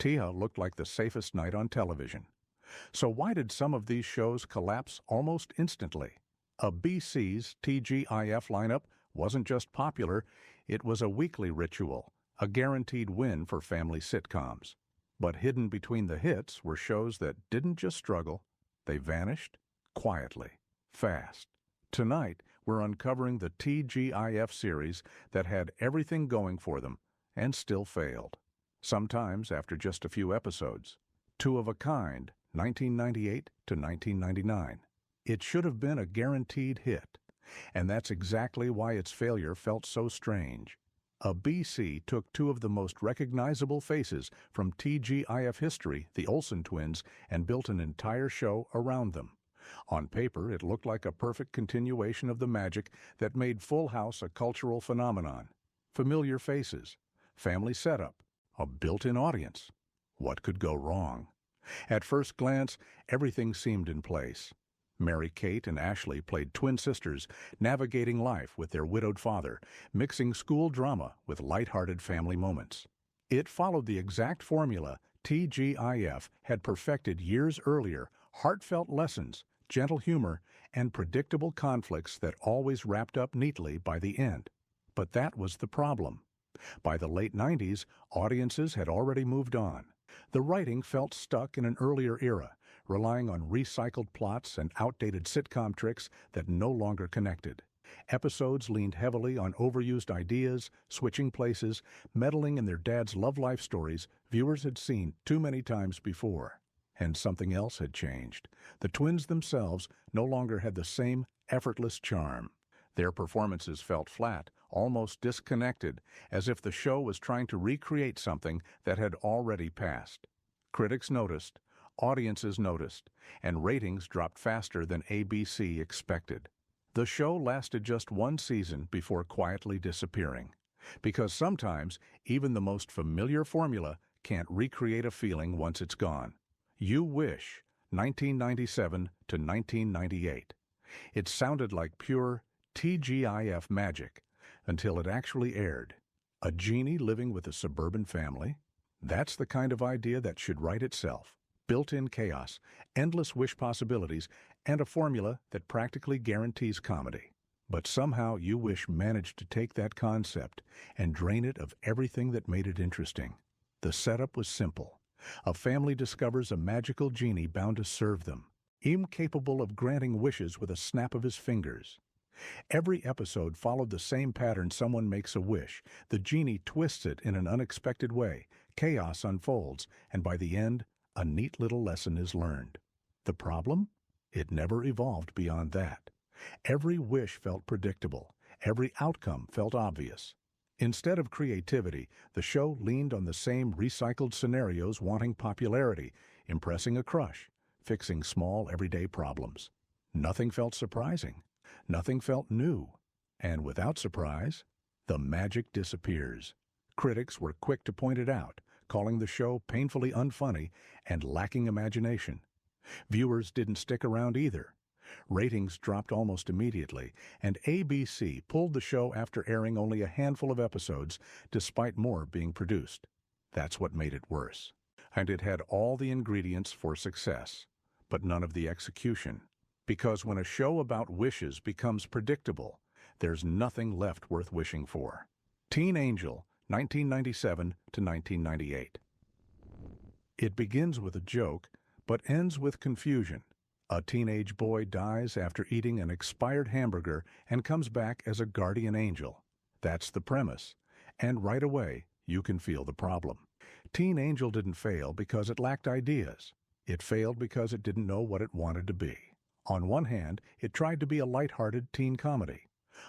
Tia looked like the safest night on television. So why did some of these shows collapse almost instantly? BC's TGIF lineup wasn't just popular, it was a weekly ritual, a guaranteed win for family sitcoms. But hidden between the hits were shows that didn't just struggle, they vanished quietly, fast. Tonight, we're uncovering the TGIF series that had everything going for them and still failed. Sometimes after just a few episodes. Two of a Kind, 1998 to 1999. It should have been a guaranteed hit, and that's exactly why its failure felt so strange. BC took two of the most recognizable faces from TGIF history, the Olsen twins, and built an entire show around them. On paper, it looked like a perfect continuation of the magic that made Full House a cultural phenomenon. Familiar faces, family setup, a built-in audience. What could go wrong? At first glance, everything seemed in place. Mary-Kate and Ashley played twin sisters, navigating life with their widowed father, mixing school drama with light-hearted family moments. It followed the exact formula TGIF had perfected years earlier: heartfelt lessons, gentle humor, and predictable conflicts that always wrapped up neatly by the end. But that was the problem. By the late 90s, audiences had already moved on. The writing felt stuck in an earlier era, relying on recycled plots and outdated sitcom tricks that no longer connected. Episodes leaned heavily on overused ideas, switching places, meddling in their dad's love life stories viewers had seen too many times before. And something else had changed. The twins themselves no longer had the same effortless charm. Their performances felt flat, almost disconnected, as if the show was trying to recreate something that had already passed. Critics noticed, audiences noticed, and ratings dropped faster than ABC expected. The show lasted just one season before quietly disappearing. Because sometimes, even the most familiar formula can't recreate a feeling once it's gone. You Wish, 1997 to 1998. It sounded like pure TGIF magic until it actually aired. A genie living with a suburban family? That's the kind of idea that should write itself. Built-in chaos, endless wish possibilities, and a formula that practically guarantees comedy. But somehow You Wish managed to take that concept and drain it of everything that made it interesting. The setup was simple. A family discovers a magical genie bound to serve them, incapable of granting wishes with a snap of his fingers. Every episode followed the same pattern: someone makes a wish, the genie twists it in an unexpected way, chaos unfolds, and by the end, a neat little lesson is learned. The problem? It never evolved beyond that. Every wish felt predictable. Every outcome felt obvious. Instead of creativity, the show leaned on the same recycled scenarios, wanting popularity, impressing a crush, fixing small everyday problems. Nothing felt surprising. Nothing felt new. And without surprise, the magic disappears. Critics were quick to point it out, calling the show painfully unfunny and lacking imagination. Viewers didn't stick around either. Ratings dropped almost immediately, and ABC pulled the show after airing only a handful of episodes, despite more being produced. That's what made it worse. And it had all the ingredients for success, but none of the execution. Because when a show about wishes becomes predictable, there's nothing left worth wishing for. Teen Angel, 1997 to 1998. It begins with a joke, but ends with confusion. A teenage boy dies after eating an expired hamburger and comes back as a guardian angel. That's the premise. And right away, you can feel the problem. Teen Angel didn't fail because it lacked ideas. It failed because it didn't know what it wanted to be. On one hand, it tried to be a light-hearted teen comedy.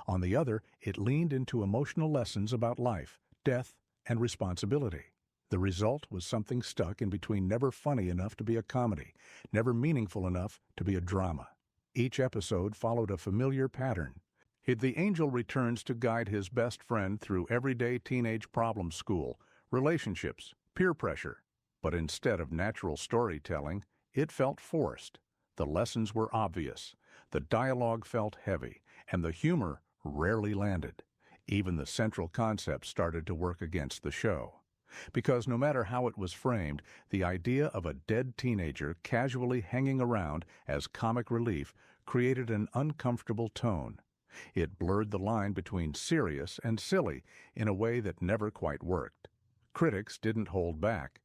On the other, it leaned into emotional lessons about life, death, and responsibility. The result was something stuck in between, never funny enough to be a comedy, never meaningful enough to be a drama. Each episode followed a familiar pattern. The angel returns to guide his best friend through everyday teenage problem: school, relationships, peer pressure. But instead of natural storytelling, it felt forced. The lessons were obvious, the dialogue felt heavy, and the humor rarely landed. Even the central concept started to work against the show. because no matter how it was framed, the idea of a dead teenager casually hanging around as comic relief created an uncomfortable tone. It blurred the line between serious and silly in a way that never quite worked. Critics didn't hold back.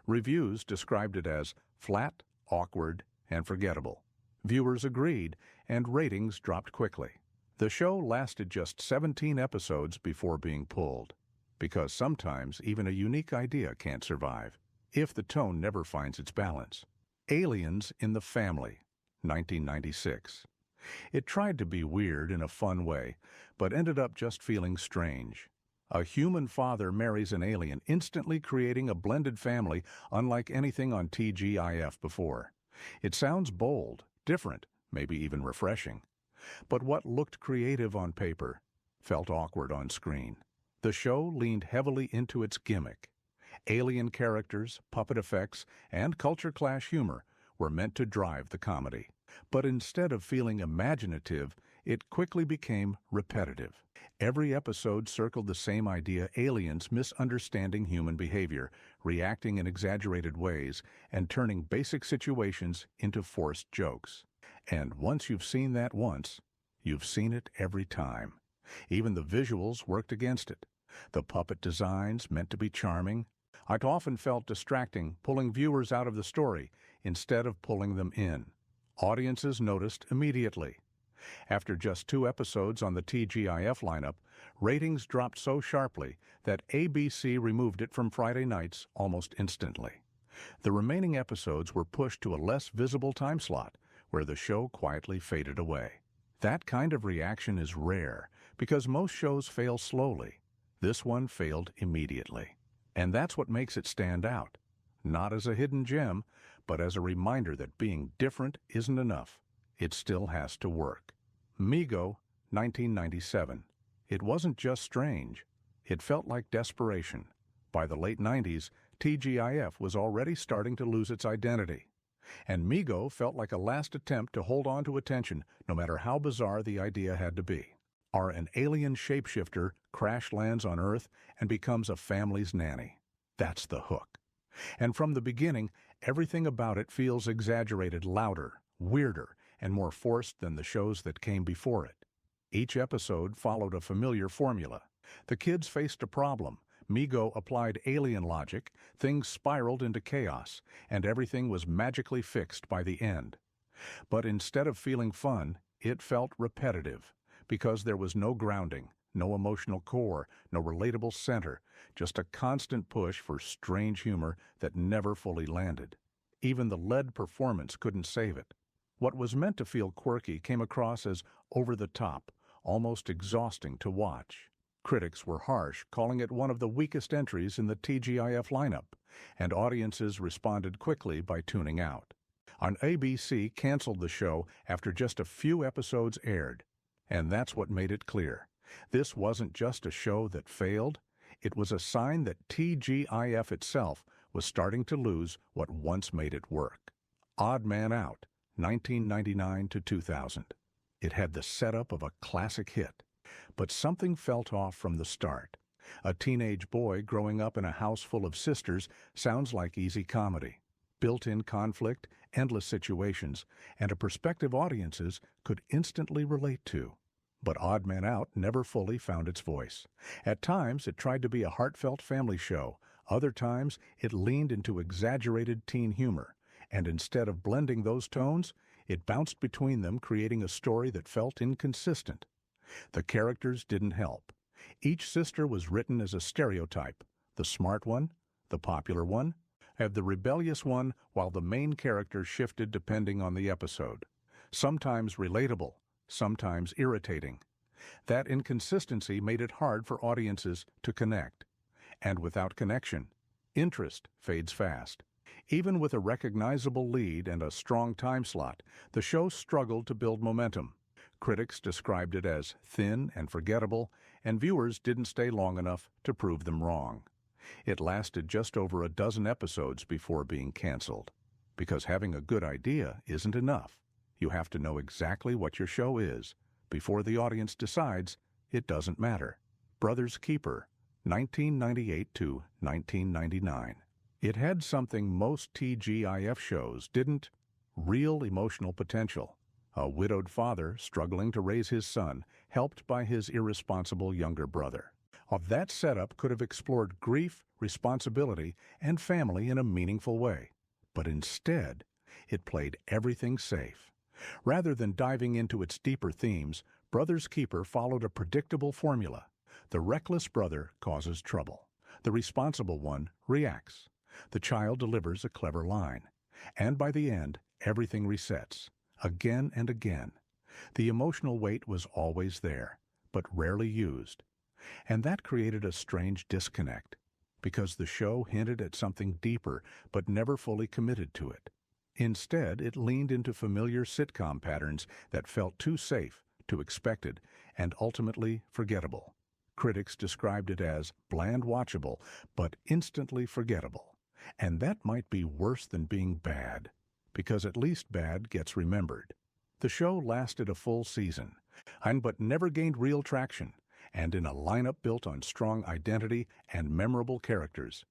Reviews described it as flat, awkward, and forgettable. Viewers agreed, and ratings dropped quickly. The show lasted just 17 episodes before being pulled, because sometimes even a unique idea can't survive, if the tone never finds its balance. Aliens in the Family, 1996. It tried to be weird in a fun way, but ended up just feeling strange. A human father marries an alien, instantly creating a blended family unlike anything on TGIF before. It sounds bold, different, maybe even refreshing. But what looked creative on paper felt awkward on screen. The show leaned heavily into its gimmick. Alien characters, puppet effects, and culture clash humor were meant to drive the comedy. But instead of feeling imaginative, it quickly became repetitive. Every episode circled the same idea: aliens misunderstanding human behavior, reacting in exaggerated ways, and turning basic situations into forced jokes. And once you've seen that once, you've seen it every time. Even the visuals worked against it. The puppet designs, meant to be charming, I'd often felt distracting, pulling viewers out of the story instead of pulling them in. Audiences noticed immediately. After just 2 episodes on the TGIF lineup, ratings dropped so sharply that ABC removed it from Friday nights almost instantly. The remaining episodes were pushed to a less visible time slot, where the show quietly faded away. That kind of reaction is rare, because most shows fail slowly. This one failed immediately. And that's what makes it stand out. Not as a hidden gem, but as a reminder that being different isn't enough. It still has to work. Mego, 1997. It wasn't just strange. It felt like desperation. By the late 90s, TGIF was already starting to lose its identity. And Mego felt like a last attempt to hold on to attention, no matter how bizarre the idea had to be. An alien shapeshifter crash lands on Earth and becomes a family's nanny. That's the hook. And from the beginning, everything about it feels exaggerated, louder, weirder, and more forced than the shows that came before it. Each episode followed a familiar formula. The kids faced a problem. Mego applied alien logic, things spiraled into chaos, and everything was magically fixed by the end. But instead of feeling fun, it felt repetitive, because there was no grounding, no emotional core, no relatable center, just a constant push for strange humor that never fully landed. Even the lead performance couldn't save it. What was meant to feel quirky came across as over-the-top, almost exhausting to watch. Critics were harsh, calling it one of the weakest entries in the TGIF lineup, and audiences responded quickly by tuning out. ABC canceled the show after just a few episodes aired, and that's what made it clear. This wasn't just a show that failed, it was a sign that TGIF itself was starting to lose what once made it work. Odd Man Out, 1999 to 2000. It had the setup of a classic hit, but something felt off from the start. A teenage boy growing up in a house full of sisters sounds like easy comedy. Built-in conflict, endless situations, and a perspective audiences could instantly relate to. But Odd Man Out never fully found its voice. At times, it tried to be a heartfelt family show. Other times, it leaned into exaggerated teen humor. And instead of blending those tones, it bounced between them, creating a story that felt inconsistent. The characters didn't help. Each sister was written as a stereotype: the smart one, the popular one, and the rebellious one, while the main character shifted depending on the episode. Sometimes relatable, sometimes irritating. That inconsistency made it hard for audiences to connect. And without connection, interest fades fast. Even with a recognizable lead and a strong time slot, the show struggled to build momentum. Critics described it as thin and forgettable, and viewers didn't stay long enough to prove them wrong. It lasted just over a dozen episodes before being canceled. Because having a good idea isn't enough. You have to know exactly what your show is. Before the audience decides, it doesn't matter. Brothers Keeper, 1998 to 1999. It had something most TGIF shows didn't: real emotional potential. A widowed father struggling to raise his son, helped by his irresponsible younger brother. Of that setup could have explored grief, responsibility, and family in a meaningful way. But instead, it played everything safe. Rather than diving into its deeper themes, Brothers Keeper followed a predictable formula. The reckless brother causes trouble. The responsible one reacts. The child delivers a clever line. And by the end, everything resets. Again and again. The emotional weight was always there, but rarely used. And that created a strange disconnect, because the show hinted at something deeper but never fully committed to it. Instead, it leaned into familiar sitcom patterns that felt too safe, too expected, and ultimately forgettable. Critics described it as bland watchable, but instantly forgettable. And that might be worse than being bad, because at least bad gets remembered. The show lasted a full season, but never gained real traction, and in a lineup built on strong identity and memorable characters.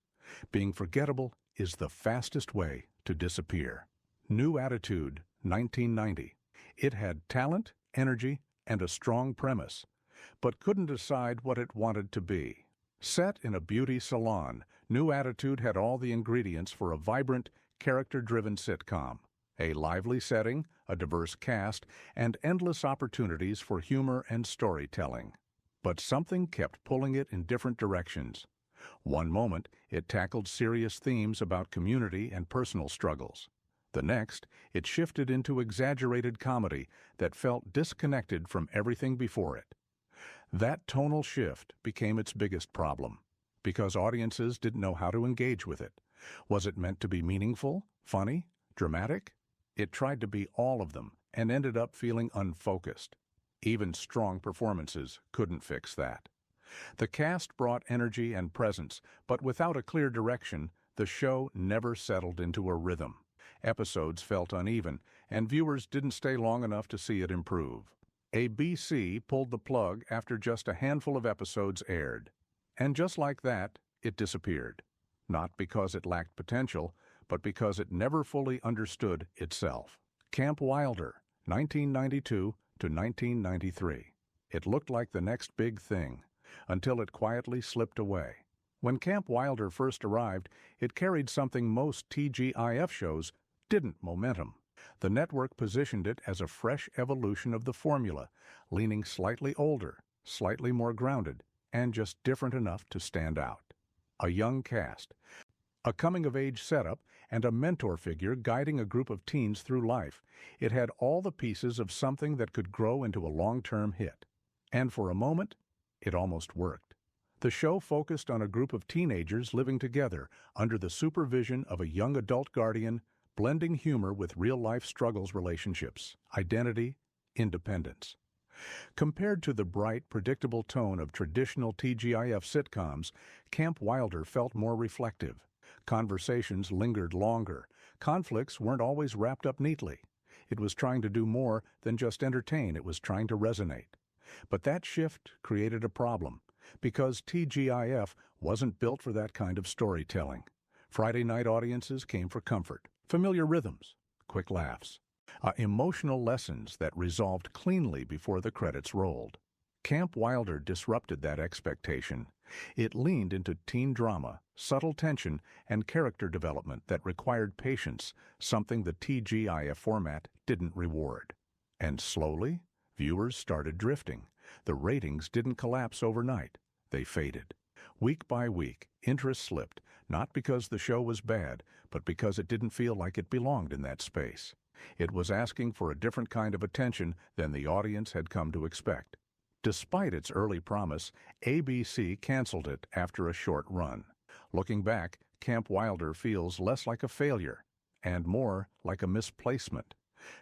Being forgettable is the fastest way to disappear. New Attitude, 1990. It had talent, energy, and a strong premise, but couldn't decide what it wanted to be. Set in a beauty salon, New Attitude had all the ingredients for a vibrant, character-driven sitcom. A lively setting, a diverse cast, and endless opportunities for humor and storytelling. But something kept pulling it in different directions. One moment, it tackled serious themes about community and personal struggles. The next, it shifted into exaggerated comedy that felt disconnected from everything before it. That tonal shift became its biggest problem, because audiences didn't know how to engage with it. Was it meant to be meaningful, funny, dramatic? It tried to be all of them and ended up feeling unfocused. Even strong performances couldn't fix that. The cast brought energy and presence, but without a clear direction, the show never settled into a rhythm. Episodes felt uneven, and viewers didn't stay long enough to see it improve. ABC pulled the plug after just a handful of episodes aired. And just like that, it disappeared. Not because it lacked potential, but because it never fully understood itself. Camp Wilder, 1992 to 1993. It looked like the next big thing, until it quietly slipped away. When Camp Wilder first arrived, it carried something most TGIF shows didn't: momentum. The network positioned it as a fresh evolution of the formula, leaning slightly older, slightly more grounded, and just different enough to stand out. A young cast, a coming-of-age setup, and a mentor figure guiding a group of teens through life. It had all the pieces of something that could grow into a long-term hit. And for a moment, it almost worked. The show focused on a group of teenagers living together under the supervision of a young adult guardian, blending humor with real-life struggles, relationships, identity, independence. Compared to the bright, predictable tone of traditional TGIF sitcoms, Camp Wilder felt more reflective. Conversations lingered longer. Conflicts weren't always wrapped up neatly. It was trying to do more than just entertain. It was trying to resonate. But that shift created a problem, because TGIF wasn't built for that kind of storytelling. Friday night audiences came for comfort, familiar rhythms, quick laughs, emotional lessons that resolved cleanly before the credits rolled. Camp Wilder disrupted that expectation. It leaned into teen drama, subtle tension, and character development that required patience, something the TGIF format didn't reward. And slowly, viewers started drifting. The ratings didn't collapse overnight. They faded. Week by week, interest slipped, not because the show was bad, but because it didn't feel like it belonged in that space. It was asking for a different kind of attention than the audience had come to expect. Despite its early promise, ABC canceled it after a short run. Looking back, Camp Wilder feels less like a failure and more like a misplacement.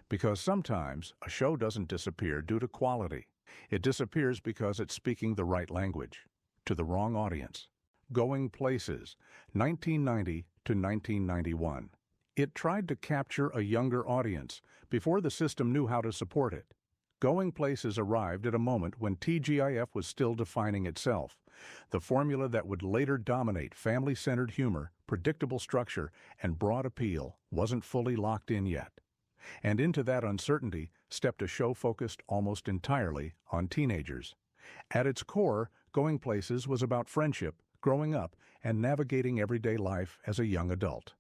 Because sometimes a show doesn't disappear due to quality. It disappears because it's speaking the right language to the wrong audience. Going Places, 1990 to 1991. It tried to capture a younger audience before the system knew how to support it. Going Places arrived at a moment when TGIF was still defining itself, The formula that would later dominate family-centered humor, predictable structure, and broad appeal wasn't fully locked in yet. And into that uncertainty stepped a show focused almost entirely on teenagers. At its core, Going Places was about friendship, growing up, and navigating everyday life as a young adult.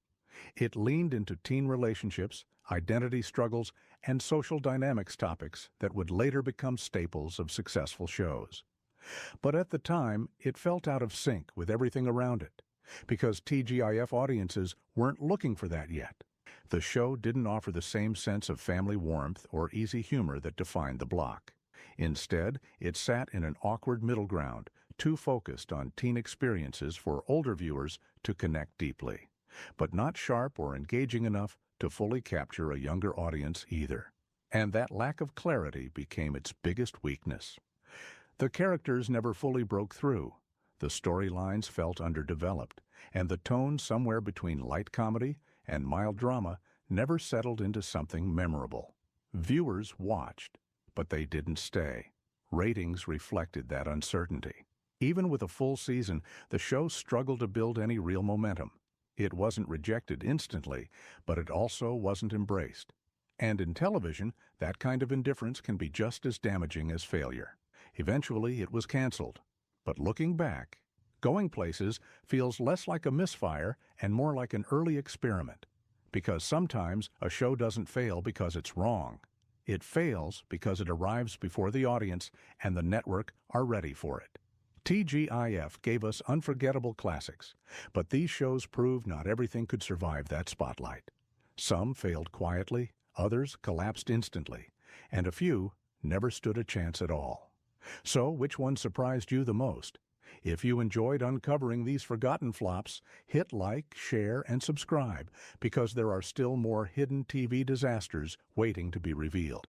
It leaned into teen relationships, identity struggles, and social dynamics topics that would later become staples of successful shows. But at the time, it felt out of sync with everything around it, because TGIF audiences weren't looking for that yet. The show didn't offer the same sense of family warmth or easy humor that defined the block. Instead, it sat in an awkward middle ground, too focused on teen experiences for older viewers to connect deeply, but not sharp or engaging enough to fully capture a younger audience either. And that lack of clarity became its biggest weakness. The characters never fully broke through, the storylines felt underdeveloped, and the tone somewhere between light comedy and mild drama never settled into something memorable. Viewers watched, but they didn't stay. Ratings reflected that uncertainty. Even with a full season, the show struggled to build any real momentum. It wasn't rejected instantly, but it also wasn't embraced. And in television, that kind of indifference can be just as damaging as failure. Eventually, it was canceled. But looking back, Going Places feels less like a misfire and more like an early experiment. Because sometimes a show doesn't fail because it's wrong. It fails because it arrives before the audience and the network are ready for it. TGIF gave us unforgettable classics, but these shows proved not everything could survive that spotlight. Some failed quietly, others collapsed instantly, and a few never stood a chance at all. So, which one surprised you the most? If you enjoyed uncovering these forgotten flops, hit like, share, and subscribe, because there are still more hidden TV disasters waiting to be revealed.